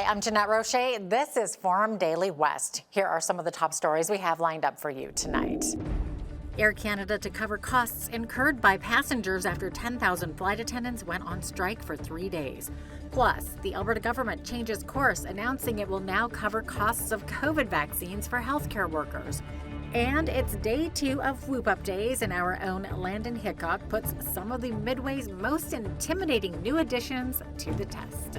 Hi, I'm Jeanette Roche. This is Forum Daily West. Here are some of the top stories we have lined up for you tonight. Air Canada to cover costs incurred by passengers after 10,000 flight attendants went on strike for 3 days. Plus, the Alberta government changes course, announcing it will now cover costs of COVID vaccines for healthcare workers. And it's day 2 of Whoop Up Days, and our own Landon Hickok puts some of the Midway's most intimidating new additions to the test.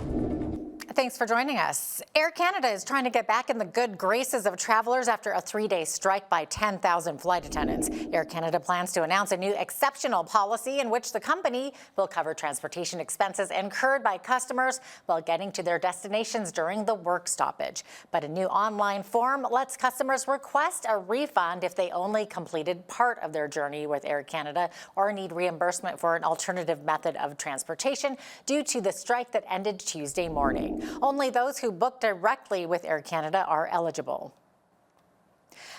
Thanks for joining us. Air Canada is trying to get back in the good graces of travelers after a 3-day strike by 10,000 flight attendants. Air Canada plans to announce a new exceptional policy in which the company will cover transportation expenses incurred by customers while getting to their destinations during the work stoppage. But a new online form lets customers request a refund if they only completed part of their journey with Air Canada or need reimbursement for an alternative method of transportation due to the strike that ended Tuesday morning. Only those who book directly with Air Canada are eligible.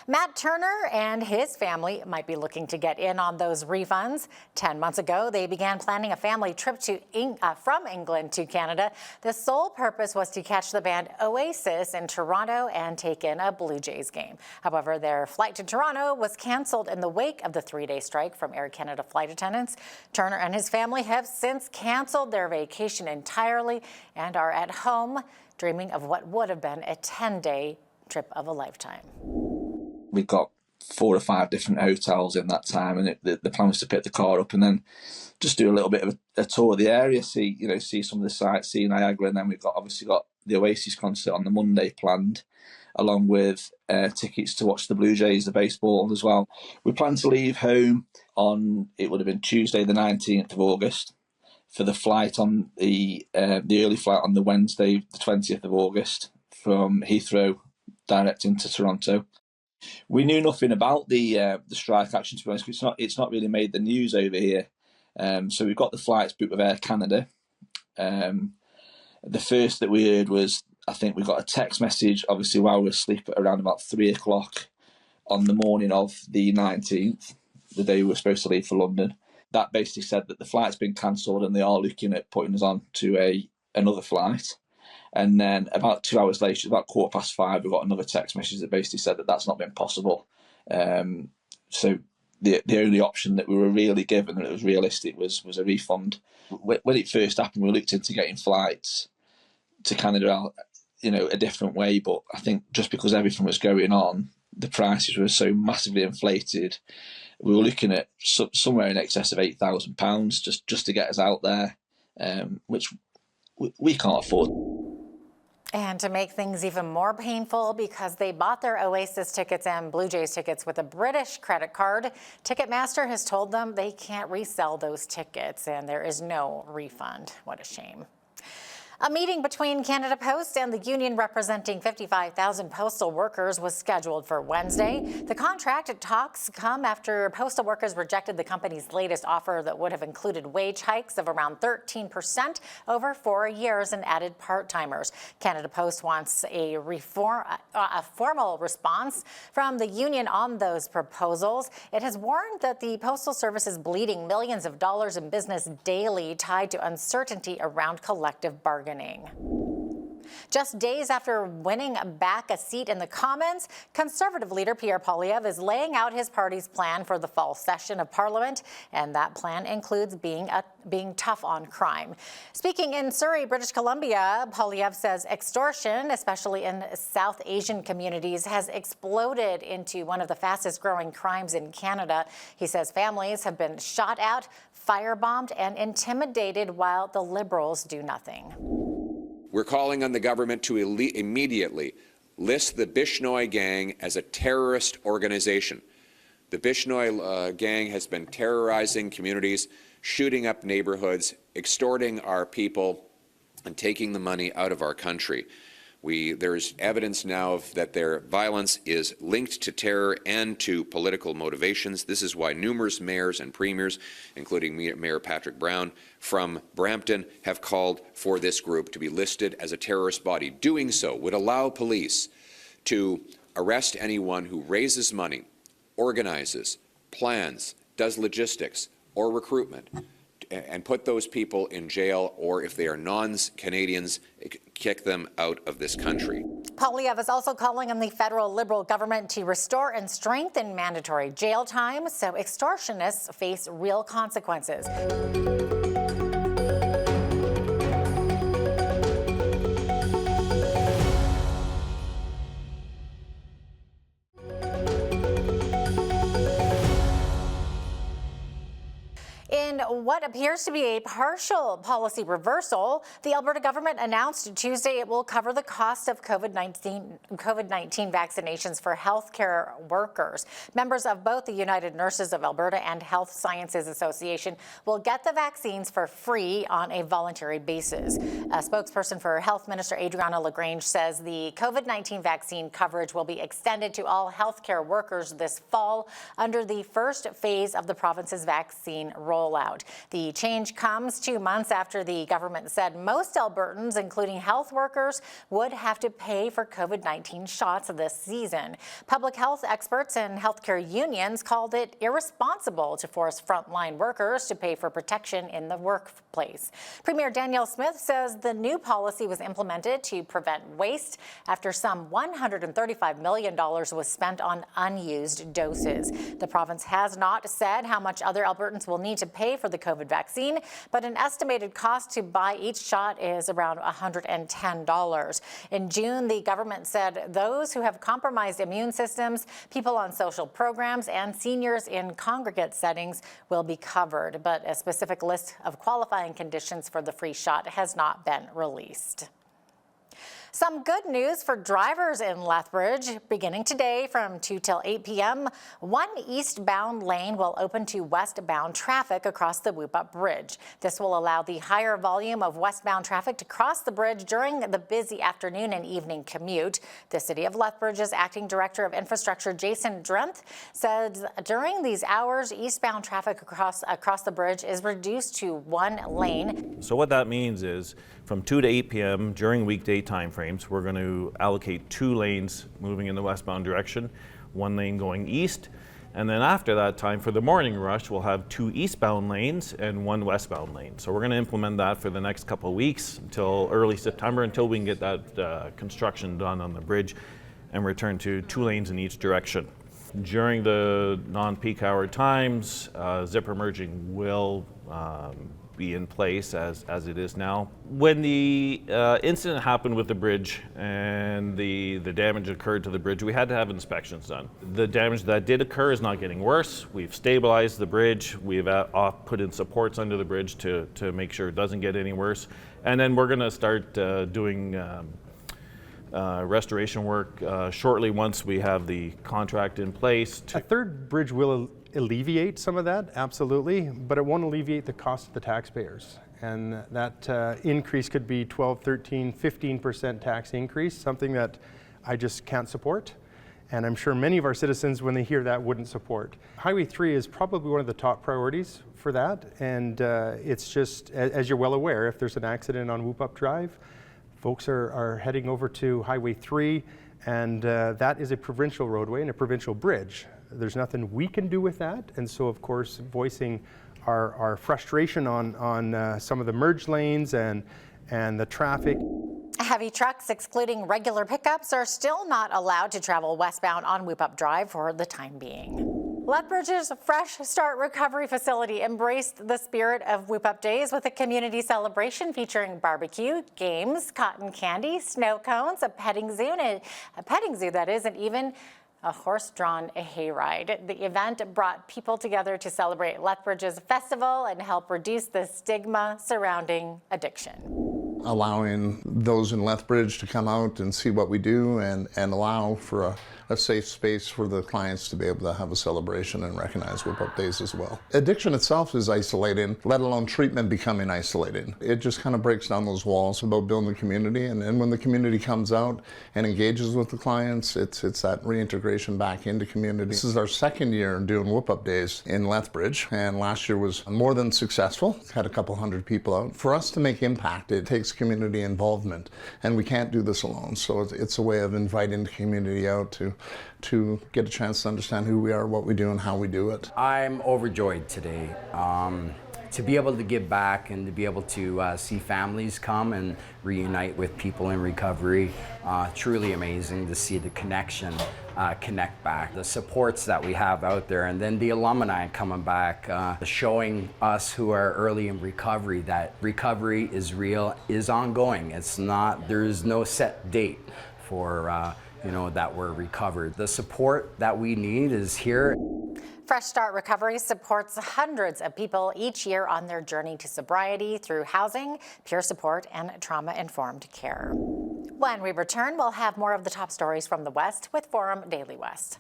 Matt Turner and his family might be looking to get in on those refunds. 10 months ago, they began planning a family trip from England to Canada. The sole purpose was to catch the band Oasis in Toronto and take in a Blue Jays game. However, their flight to Toronto was canceled in the wake of the 3-day strike from Air Canada flight attendants. Turner and his family have since canceled their vacation entirely and are at home dreaming of what would have been a 10-day trip of a lifetime. We got 4 or 5 different hotels in that time, and the plan was to pick the car up and then just do a little bit of a tour of the area, see some of the sights, see Niagara, and then we've obviously got the Oasis concert on the Monday planned, along with tickets to watch the Blue Jays, the baseball as well. We plan to leave home on, it would have been Tuesday the 19th of August, for the flight on the early flight on the Wednesday the 20th of August from Heathrow direct into Toronto. We knew nothing about the strike action, to be honest. It's not really made the news over here. So we've got the flights booked with Air Canada. The first that we heard was, I think we got a text message, obviously while we were asleep, at around about 3 o'clock on the morning of the 19th, the day we were supposed to leave for London. That basically said that the flight's been cancelled and they are looking at putting us on to another flight. And then about 2 hours later, about 5:15, we got another text message that basically said that that's not been possible. So the only option that we were really given, and it was realistic, was a refund. When it first happened, we looked into getting flights to Canada, a different way. But I think just because everything was going on, the prices were so massively inflated. We were looking at somewhere in excess of £8,000 just to get us out there, which we can't afford. And to make things even more painful, because they bought their Oasis tickets and Blue Jays tickets with a British credit card, Ticketmaster has told them they can't resell those tickets and there is no refund. What a shame. A meeting between Canada Post and the union representing 55,000 postal workers was scheduled for Wednesday. The contract talks come after postal workers rejected the company's latest offer that would have included wage hikes of around 13% over 4 years and added part-timers. Canada Post wants a formal response from the union on those proposals. It has warned that the Postal Service is bleeding millions of dollars in business daily tied to uncertainty around collective bargaining. Just days after winning back a seat in the Commons, Conservative leader Pierre Poilievre is laying out his party's plan for the fall session of Parliament, and that plan includes being tough on crime. Speaking in Surrey, British Columbia, Poilievre says extortion, especially in South Asian communities, has exploded into one of the fastest-growing crimes in Canada. He says families have been shot at, firebombed, and intimidated while the Liberals do nothing. We're calling on the government to immediately list the Bishnoi gang as a terrorist organization. The Bishnoi gang has been terrorizing communities, shooting up neighborhoods, extorting our people, and taking the money out of our country. There's evidence now that their violence is linked to terror and to political motivations. This is why numerous mayors and premiers, including Mayor Patrick Brown from Brampton, have called for this group to be listed as a terrorist body. Doing so would allow police to arrest anyone who raises money, organizes, plans, does logistics or recruitment, and put those people in jail, or if they are non-Canadians, kick them out of this country. Poilievre is also calling on the federal Liberal government to restore and strengthen mandatory jail time so extortionists face real consequences. In what appears to be a partial policy reversal, the Alberta government announced Tuesday it will cover the cost of COVID-19 vaccinations for healthcare workers. Members of both the United Nurses of Alberta and Health Sciences Association will get the vaccines for free on a voluntary basis. A spokesperson for Health Minister Adriana LaGrange says the COVID-19 vaccine coverage will be extended to all healthcare workers this fall under the first phase of the province's vaccine rollout. The change comes 2 months after the government said most Albertans, including health workers, would have to pay for COVID-19 shots this season. Public health experts and healthcare unions called it irresponsible to force frontline workers to pay for protection in the workplace. Premier Danielle Smith says the new policy was implemented to prevent waste after some $135 million was spent on unused doses. The province has not said how much other Albertans will need to pay for the COVID vaccine, but an estimated cost to buy each shot is around $110. In June, the government said those who have compromised immune systems, people on social programs, and seniors in congregate settings will be covered, but a specific list of qualifying conditions for the free shot has not been released. Some good news for drivers in Lethbridge. Beginning today from 2 till 8 p.m., one eastbound lane will open to westbound traffic across the Whoop-Up Bridge. This will allow the higher volume of westbound traffic to cross the bridge during the busy afternoon and evening commute. The City of Lethbridge's Acting Director of Infrastructure, Jason Drenth, said during these hours, eastbound traffic across the bridge is reduced to one lane. So what that means is from 2 to 8 p.m. during weekday timeframes, we're going to allocate 2 lanes moving in the westbound direction, 1 lane going east, and then after that time for the morning rush, we'll have 2 eastbound lanes and 1 westbound lane. So we're going to implement that for the next couple of weeks until early September, until we can get that construction done on the bridge and return to 2 lanes in each direction. During the non-peak hour times, zipper merging will be in place as it is now. When the incident happened with the bridge and the damage occurred to the bridge, we had to have inspections done. The damage that did occur is not getting worse. We've stabilized the bridge. We've put in supports under the bridge to make sure it doesn't get any worse. And then we're going to start doing restoration work shortly once we have the contract in place. A third bridge will alleviate some of that, absolutely, but it won't alleviate the cost of the taxpayers. And that increase could be 12, 13, 15% tax increase, something that I just can't support. And I'm sure many of our citizens, when they hear that, wouldn't support. Highway 3 is probably one of the top priorities for that. And it's just, as you're well aware, if there's an accident on Whoop-Up Drive, folks are heading over to Highway 3, and that is a provincial roadway and a provincial bridge. There's nothing we can do with that, and so of course voicing our frustration on some of the merge lanes and the traffic. Heavy trucks, excluding regular pickups, are still not allowed to travel westbound on Whoop-Up Drive for the time being. Lethbridge's Fresh Start Recovery Facility embraced the spirit of Whoop-Up Days with a community celebration featuring barbecue, games, cotton candy, snow cones, a petting zoo that isn't even a horse-drawn hayride. The event brought people together to celebrate Lethbridge's festival and help reduce the stigma surrounding addiction. Allowing those in Lethbridge to come out and see what we do and allow for a safe space for the clients to be able to have a celebration and recognize Whoop-Up Days as well. Addiction itself is isolating, let alone treatment becoming isolating. It just kind of breaks down those walls about building a community, and when the community comes out and engages with the clients, it's that reintegration back into community. This is our second year doing Whoop-Up Days in Lethbridge, and last year was more than successful. Had a couple hundred people out. For us to make impact, it takes community involvement, and we can't do this alone, so it's a way of inviting the community out to get a chance to understand who we are, what we do, and how we do it. I'm overjoyed today. to be able to give back and to be able to see families come and reunite with people in recovery, truly amazing to see the connection connect back. The supports that we have out there, and then the alumni coming back, showing us who are early in recovery that recovery is real, is ongoing. It's not, there's no set date for that we're recovered. The support that we need is here. Fresh Start Recovery supports hundreds of people each year on their journey to sobriety through housing, peer support, and trauma-informed care. When we return, we'll have more of the top stories from the West with Forum Daily West.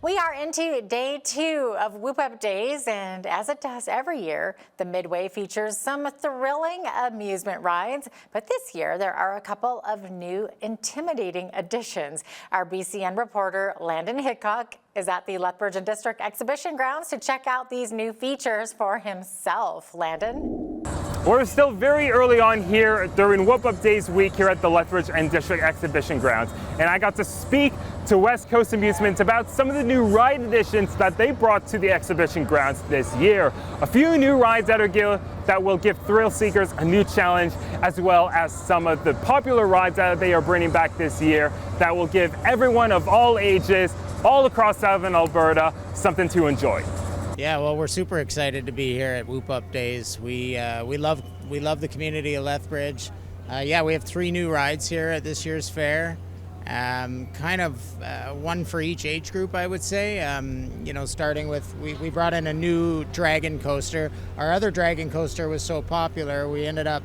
We are into day 2 of Whoop Up Days, and as it does every year, the Midway features some thrilling amusement rides. But this year, there are a couple of new intimidating additions. Our BCN reporter, Landon Hickok, is at the Lethbridge and District Exhibition Grounds to check out these new features for himself. Landon? We're still very early on here during Whoop Up Days week here at the Lethbridge and District Exhibition Grounds, and I got to speak to West Coast Amusements about some of the new ride additions that they brought to the exhibition grounds this year. A few new rides that will give thrill seekers a new challenge, as well as some of the popular rides that they are bringing back this year that will give everyone of all ages, all across southern Alberta, something to enjoy. Yeah, well, we're super excited to be here at Whoop Up Days. We love the community of Lethbridge. We have 3 new rides here at this year's fair. One for each age group, I would say. Starting with, we brought in a new dragon coaster. Our other dragon coaster was so popular, we ended up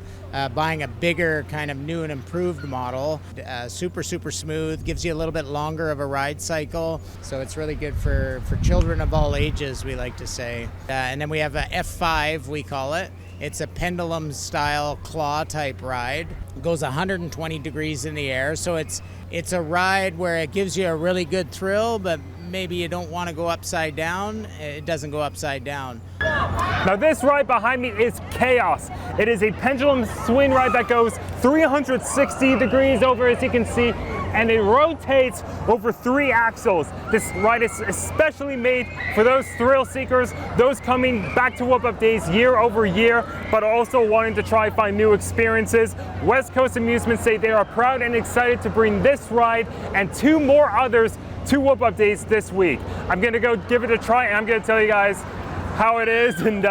buying a bigger, kind of new and improved model. Super smooth, gives you a little bit longer of a ride cycle. So it's really good for children of all ages, we like to say. And then we have a F5, we call it. It's a pendulum style claw type ride. It goes 120 degrees in the air. So it's a ride where it gives you a really good thrill, but maybe you don't want to go upside down. It doesn't go upside down. Now this ride behind me is Chaos. It is a pendulum swing ride that goes 360 degrees over, as you can see, and it rotates over 3 axles. This ride is especially made for those thrill seekers, those coming back to Whoop Up Days year over year, but also wanting to try find new experiences. West Coast Amusements say they are proud and excited to bring this ride and 2 more others to Whoop Up Days this week. I'm gonna go give it a try, and I'm gonna tell you guys how it is, and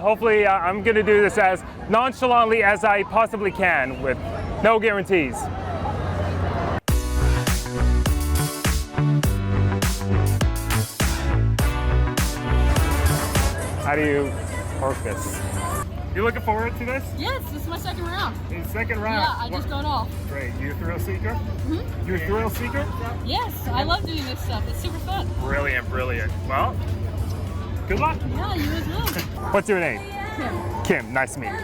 hopefully I'm gonna do this as nonchalantly as I possibly can with no guarantees. How do you work this? You looking forward to this? Yes, this is my second round. Your second round? Yeah, I just got off. Great. You a thrill seeker? Mm-hmm. You a thrill seeker? Yes, I love doing this stuff. It's super fun. Brilliant. Well, good luck. Yeah, you as well. What's your name? Kim. Kim, nice to meet you.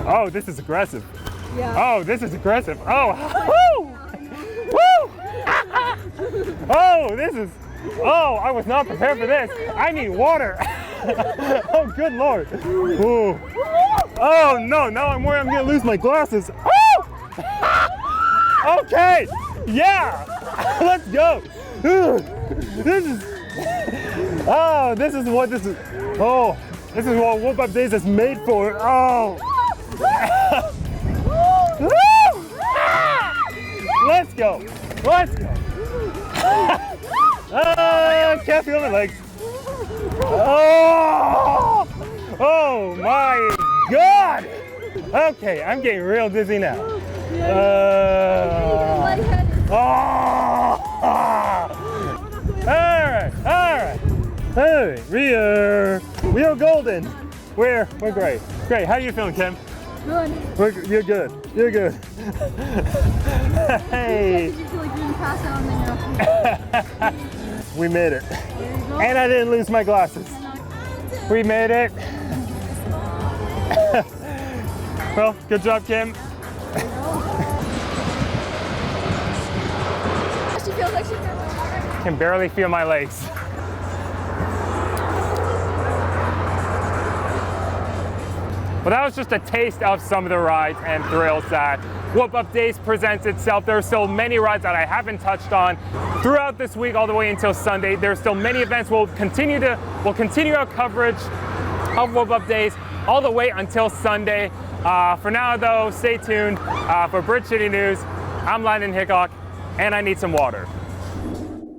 Oh, this is aggressive. Yeah. Oh, this is aggressive. Oh, woo! Woo! Oh, I was not prepared for this. I need water. Oh, good Lord. Ooh. Oh, no, now I'm worried I'm going to lose my glasses. Oh! Okay, yeah, let's go. This is what Whoop Up Days is made for. Oh. Let's go. I can't feel my legs. Oh my God! Okay, I'm getting real dizzy now. All right. We are golden. We're great. Great. How are you feeling, Kim? Good. You're good. Hey. Did you feel like you didn't pass out on the We made it. And I didn't lose my glasses. We made it. Well, good job, Kim. She feels like she's Can barely feel my legs. Well, that was just a taste of some of the rides and thrills that Whoop Up Days presents itself. There are still many rides that I haven't touched on throughout this week, all the way until Sunday. There are still many events. We'll continue our coverage of Whoop Up Days all the way until Sunday. For now, though, stay tuned. For Bridge City News, I'm Landon Hickok, and I need some water.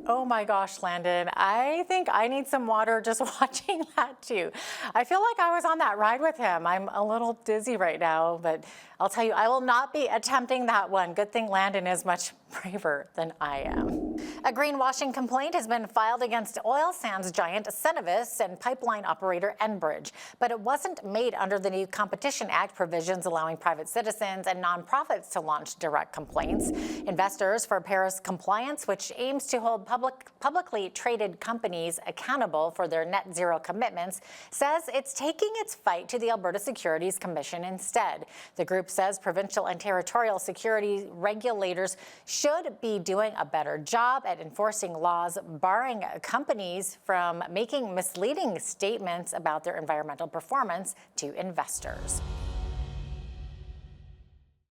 Oh my gosh, Landon, I think I need some water just watching that too. I feel like I was on that ride with him. I'm a little dizzy right now, but I'll tell you, I will not be attempting that one. Good thing Landon is much braver than I am. A greenwashing complaint has been filed against oil sands giant Cenovus and pipeline operator Enbridge, but it wasn't made under the new Competition Act provisions allowing private citizens and nonprofits to launch direct complaints. Investors for Paris Compliance, which aims to hold publicly traded companies accountable for their net zero commitments, says it's taking its fight to the Alberta Securities Commission instead. The group says provincial and territorial security regulators should be doing a better job at enforcing laws barring companies from making misleading statements about their environmental performance to investors.